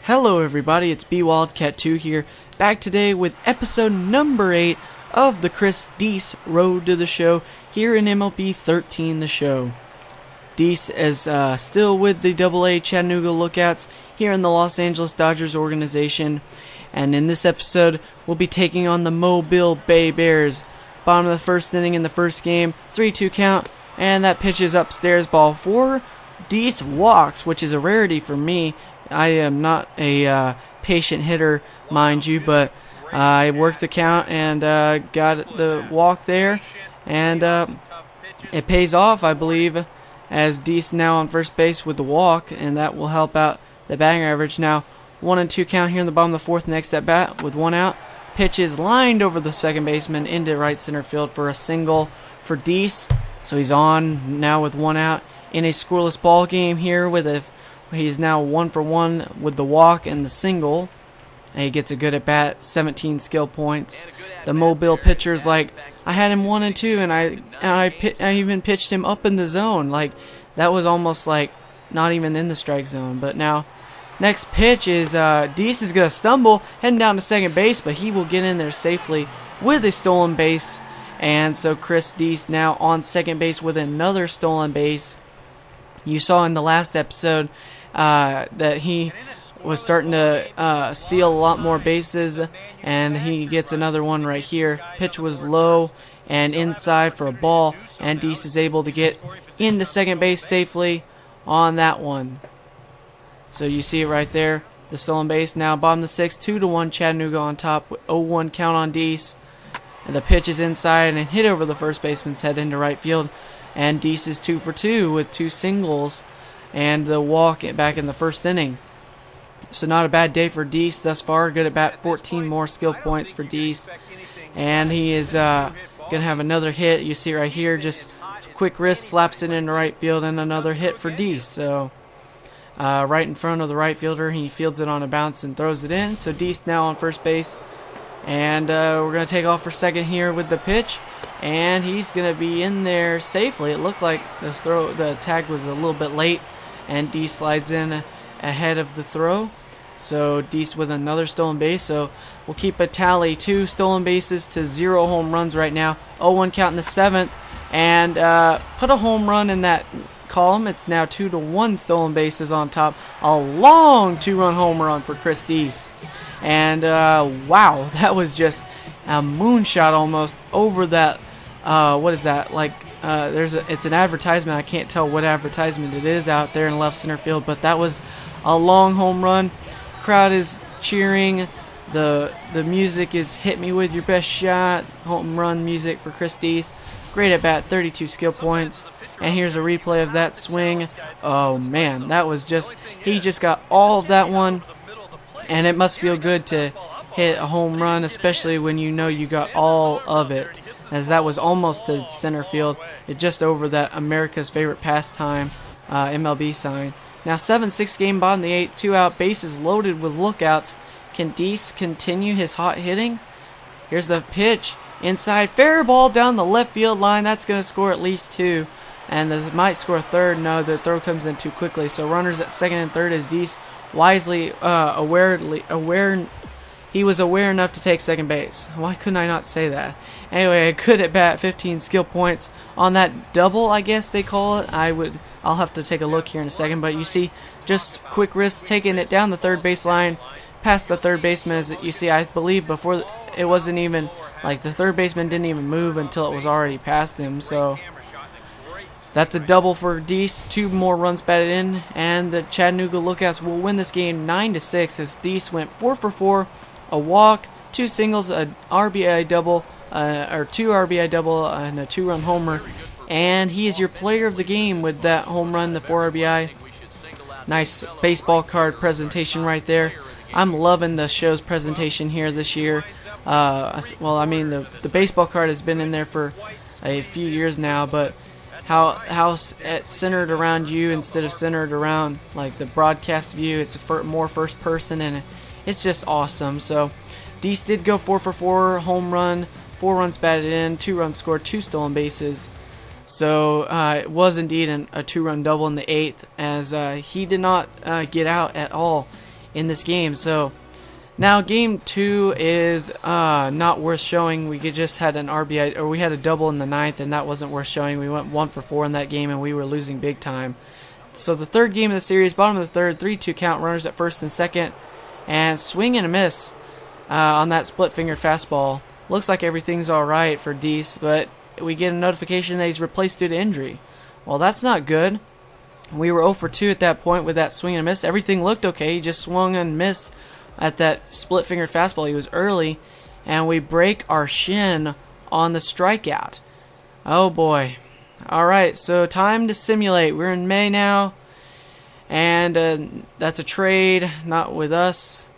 Hello everybody, it's BWildcat2 here, back today with episode number 8 of the Chris Deas Road to the Show here in MLB 13 The Show. Deas is still with the AA Chattanooga Lookouts here in the Los Angeles Dodgers organization, and in this episode we'll be taking on the Mobile Bay Bears. Bottom of the first inning in the first game, 3-2 count, and that pitch is upstairs, ball 4. Deas walks, which is a rarity for me. I am not a patient hitter, mind you, but I worked the count and got the walk there, and it pays off, I believe, as Deas now on first base with the walk, and that will help out the batting average. Now 1-2 count here in the bottom of the fourth, next at bat with one out. Pitch is lined over the second baseman into right center field for a single for Deas. So he's on now with one out in a scoreless ball game here with he's now 1 for 1 with the walk and the single. And he gets a good at bat, 17 skill points. The Mobile pitcher's like, I had him 1 and 2, and I even pitched him up in the zone. Like, that was almost like not even in the strike zone. But now, next pitch is Deas is gonna stumble heading down to second base, but he will get in there safely with a stolen base. And so Chris Deas now on second base with another stolen base. You saw in the last episode that he was starting to steal a lot more bases, and he gets another one right here. Pitch was low and inside for a ball, and Deas is able to get into second base safely on that one. So you see it right there, the stolen base. Now bottom of the 6th, 2-1 Chattanooga on top with 0-1 count on Deas. And the pitch is inside and hit over the first baseman's head into right field. And Deas is 2 for 2 with 2 singles and the walk back in the first inning. So not a bad day for Deas thus far. Good at bat, 14 more skill points for Deas. And he is going to have another hit. You see right here, just quick wrist, slaps it into right field, and another hit for Deas. So right in front of the right fielder, he fields it on a bounce and throws it in. So Deas now on first base. And we're going to take off for second here with the pitch. And he's going to be in there safely. It looked like the tag was a little bit late, and Deas slides in ahead of the throw. So Deas with another stolen base. So we'll keep a tally, 2 stolen bases to 0 home runs right now. 0-1 count in the 7th, and put a home run in that column. It's now 2-1 stolen bases on top. A long 2-run home run for Chris Deas. And wow, that was just a moonshot almost over that. What is that? Like, it's an advertisement. I can't tell what advertisement it is out there in left center field, but that was a long home run. Crowd is cheering. The music is "Hit Me With Your Best Shot," home run music for Chris Deas. Great at bat, 32 skill points. And here's a replay of that swing. Oh man, that was he just got all of that one. And it must feel good to hit a home run, especially when you know you got all of it, as that was almost to center field. It just over that America's favorite pastime MLB sign. Now 7-6 game, bottom of the 8th, 2 out, bases loaded with lookouts. Can Deas continue his hot hitting? Here's the pitch inside, fair ball down the left field line. That's going to score at least 2. And they might score a third. No, the throw comes in too quickly. So runners at second and third as Deas wisely, he was aware enough to take second base. Why couldn't I not say that? Anyway, a good at bat, 15 skill points on that double, I guess they call it. I'll have to take a look here in a second. But you see, just quick wrist taking it down the third base line, past the third baseman. As you see, I believe before it wasn't even like the third baseman didn't even move until it was already past him. So that's a double for Deas. 2 more runs batted in, and the Chattanooga Lookouts will win this game 9-6 as Deas went 4 for 4, a walk, 2 singles, a RBI double, or 2 RBI double, and a 2-run homer. And he is your player of the game with that home run, the 4 RBI. Nice baseball card presentation right there. I'm loving the show's presentation here this year. Well, I mean, the baseball card has been in there for a few years now, but how it's centered around you instead of centered around like the broadcast view. It's more first person, and it's just awesome. So Deas did go 4 for 4, home run, 4 runs batted in, 2 runs scored, 2 stolen bases. So it was indeed a 2-run double in the 8th, as he did not get out at all in this game. So now game 2 is not worth showing. We just had an RBI, or we had a double in the 9th, and that wasn't worth showing. We went 1 for 4 in that game, and we were losing big time. So the third game of the series, bottom of the third, 3-2 count, runners at first and second, and swing and a miss on that split finger fastball. Looks like everything's alright for Deas, but we get a notification that he's replaced due to injury. Well, that's not good. We were 0 for 2 at that point with that swing and a miss. Everything looked okay. He just swung and missed at that split finger fastball. He was early, and we break our shin on the strikeout. Oh boy. Alright, so time to simulate. We're in May now, and that's a trade, not with us.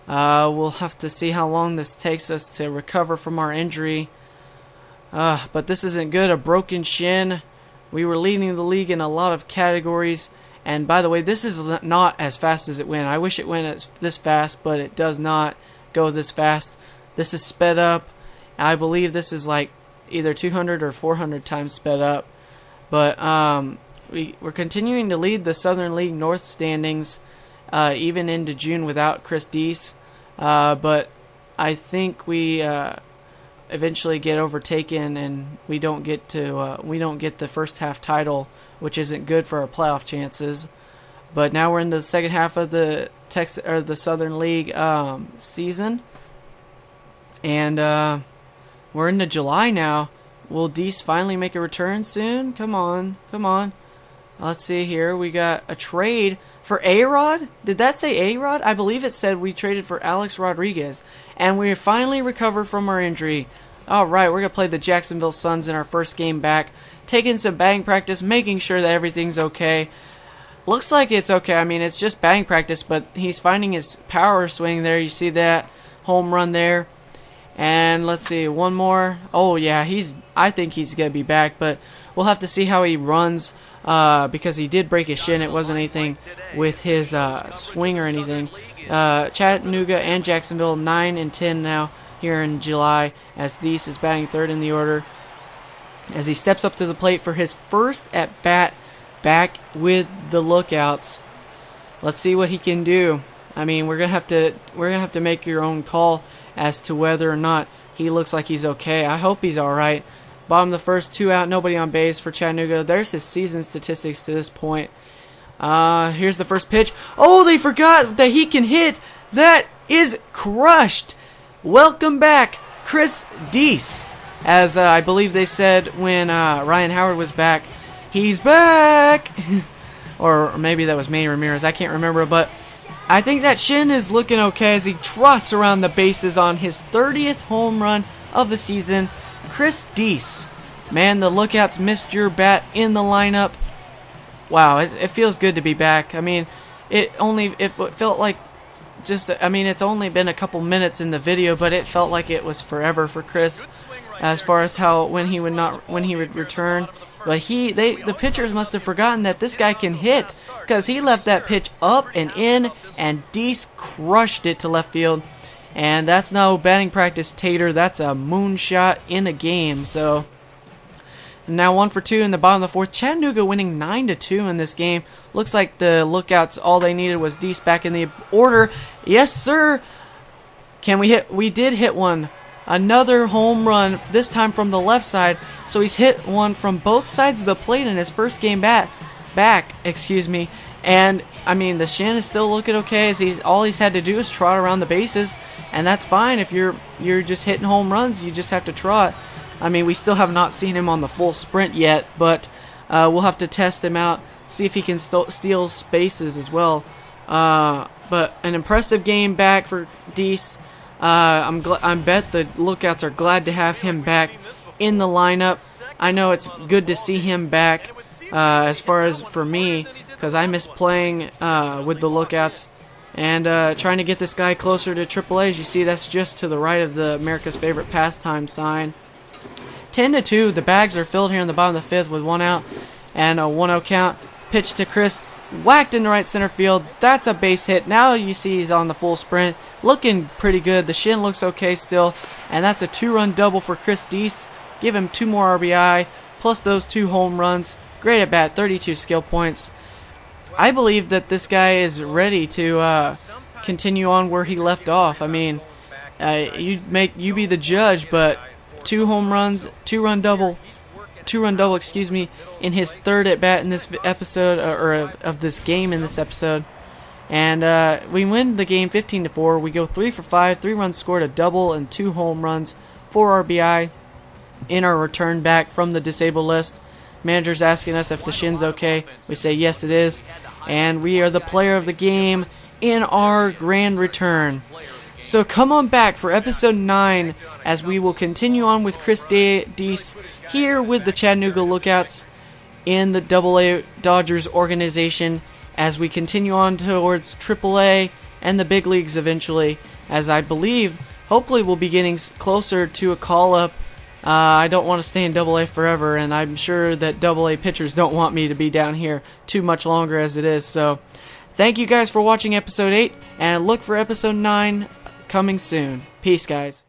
We'll have to see how long this takes us to recover from our injury. But this isn't good. A broken shin. We were leading the league in a lot of categories. And by the way, this is not as fast as it went. I wish it went this fast, but it does not go this fast. This is sped up. I believe this is like either 200 or 400 times sped up. But we're continuing to lead the Southern League North standings even into June without Chris Deas. But I think we eventually get overtaken, and we don't get the first half title, which isn't good for our playoff chances. But now we're in the second half of the Southern League season, and we're into July now. Will Deas finally make a return soon? Come on, come on. Let's see here. We got a trade for A-Rod. Did that say A-Rod? I believe it said we traded for Alex Rodriguez, and we finally recovered from our injury. Alright, we're going to play the Jacksonville Suns in our first game back. Taking some batting practice, making sure that everything's okay. Looks like it's okay. I mean, it's just batting practice, but he's finding his power swing there. You see that home run there. And let's see, one more. Oh, yeah, I think he's going to be back, but we'll have to see how he runs because he did break his shin. It wasn't anything with his swing or anything. Chattanooga and Jacksonville 9 and 10 now here in July, as Deas is batting third in the order as he steps up to the plate for his first at bat back with the Lookouts. Let's see what he can do. I mean, we're gonna have to make your own call as to whether or not he looks like he's okay. I hope he's all right. Bottom of the first, 2 out, nobody on base for Chattanooga. There's his season statistics to this point. Here's the first pitch. Oh, they forgot that he can hit. That is crushed. Welcome back, Chris Deas. As I believe they said when Ryan Howard was back, he's back. Or maybe that was Manny Ramirez. I can't remember, but I think that shin is looking okay as he trots around the bases on his 30th home run of the season. Chris Deas, man, the Lookouts missed your bat in the lineup. Wow, it feels good to be back. I mean, it felt like it's only been a couple minutes in the video, but it felt like it was forever for Chris, as far as when he would return. But the pitchers must have forgotten that this guy can hit, because he left that pitch up and in, and Deas crushed it to left field. And that's no batting practice tater. That's a moonshot in a game. So now 1 for 2 in the bottom of the fourth. Chattanooga winning 9-2 in this game. Looks like the Lookouts, all they needed was Deas back in the order. Yes, sir. Can we hit? We did hit one. Another home run, this time from the left side. So he's hit one from both sides of the plate in his first game back. And I mean, the shin is still looking okay, as all he's had to do is trot around the bases, and that's fine. If you're just hitting home runs, you just have to trot. I mean, we still have not seen him on the full sprint yet, but we'll have to test him out, see if he can steal spaces as well. But an impressive game back for Deas. I bet the Lookouts are glad to have him back in the lineup. I know it's good to see him back. As far as for me, because I miss playing with the Lookouts and trying to get this guy closer to AAA. As you see, that's just to the right of the America's Favorite Pastime sign. 10-2, the bags are filled here in the bottom of the fifth with 1 out and a 1-0 count. Pitch to Chris, whacked into right center field. That's a base hit. Now you see he's on the full sprint, looking pretty good. The shin looks okay still, and that's a 2-run double for Chris Deas. Give him 2 more RBI plus those 2 home runs. Great at bat, 32 skill points. I believe that this guy is ready to continue on where he left off. I mean, you be the judge, but 2 home runs, 2-run double, excuse me, in his 3rd at bat in this episode, or of this game in this episode. And we win the game 15-4. We go 3 for 5, 3 runs scored, a double, and 2 home runs, 4 RBI in our return back from the disabled list. Manager's asking us if the shin's okay. We say yes, it is. And we are the player of the game in our grand return. So come on back for episode 9 as we will continue on with Chris Deas here with the Chattanooga Lookouts in the AA Dodgers organization as we continue on towards AAA and the big leagues eventually, as I believe hopefully we'll be getting closer to a call-up. I don't want to stay in AA forever, and I'm sure that AA pitchers don't want me to be down here too much longer as it is. So thank you guys for watching episode 8, and look for episode 9 coming soon. Peace, guys.